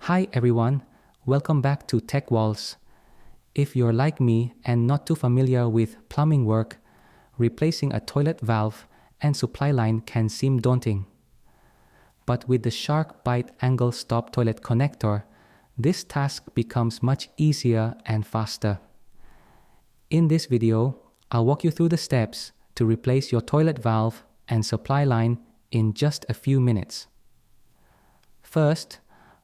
Hi everyone, welcome back to Tech Walls. If you're like me and not too familiar with plumbing work, replacing a toilet valve and supply line can seem daunting. But with the SharkBite Angle Stop Toilet Connector, this task becomes much easier and faster. In this video, I'll walk you through the steps to replace your toilet valve and supply line in just a few minutes. First,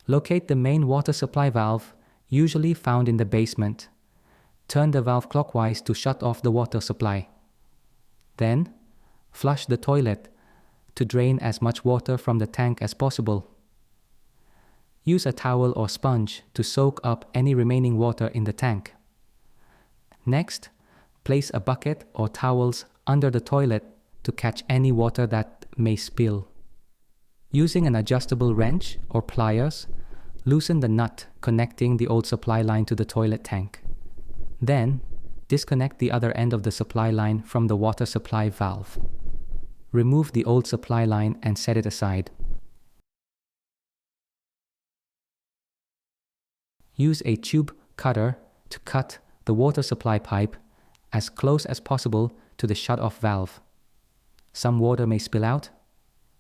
locate the main water supply valve, usually found in the basement. Turn the valve clockwise to shut off the water supply. Then, flush the toilet to drain as much water from the tank as possible. Use a towel or sponge to soak up any remaining water in the tank. Next, place a bucket or towels under the toilet to catch any water that may spill. Using an adjustable wrench or pliers, loosen the nut connecting the old supply line to the toilet tank. Then, disconnect the other end of the supply line from the water supply valve. Remove the old supply line and set it aside. Use a tube cutter to cut the water supply pipe as close as possible to the shut-off valve. Some water may spill out,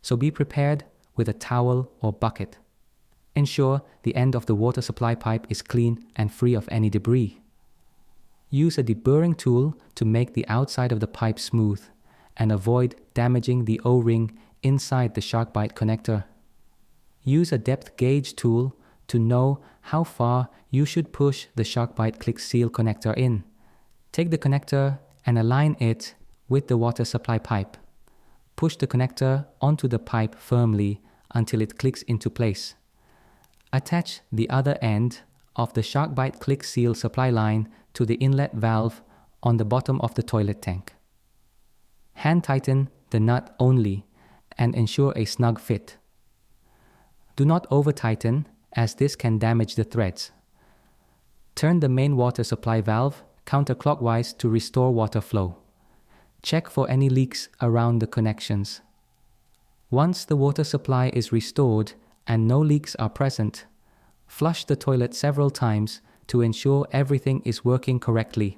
so be prepared with a towel or bucket. Ensure the end of the water supply pipe is clean and free of any debris. Use a deburring tool to make the outside of the pipe smooth and avoid damaging the O-ring inside the SharkBite connector. Use a depth gauge tool to know how far you should push the SharkBite Click Seal connector in. Take the connector and align it with the water supply pipe. Push the connector onto the pipe firmly until it clicks into place. Attach the other end of the SharkBite Click Seal supply line to the inlet valve on the bottom of the toilet tank. Hand tighten the nut only and ensure a snug fit. Do not over tighten, as this can damage the threads. Turn the main water supply valve counterclockwise to restore water flow. Check for any leaks around the connections. Once the water supply is restored and no leaks are present, flush the toilet several times to ensure everything is working correctly.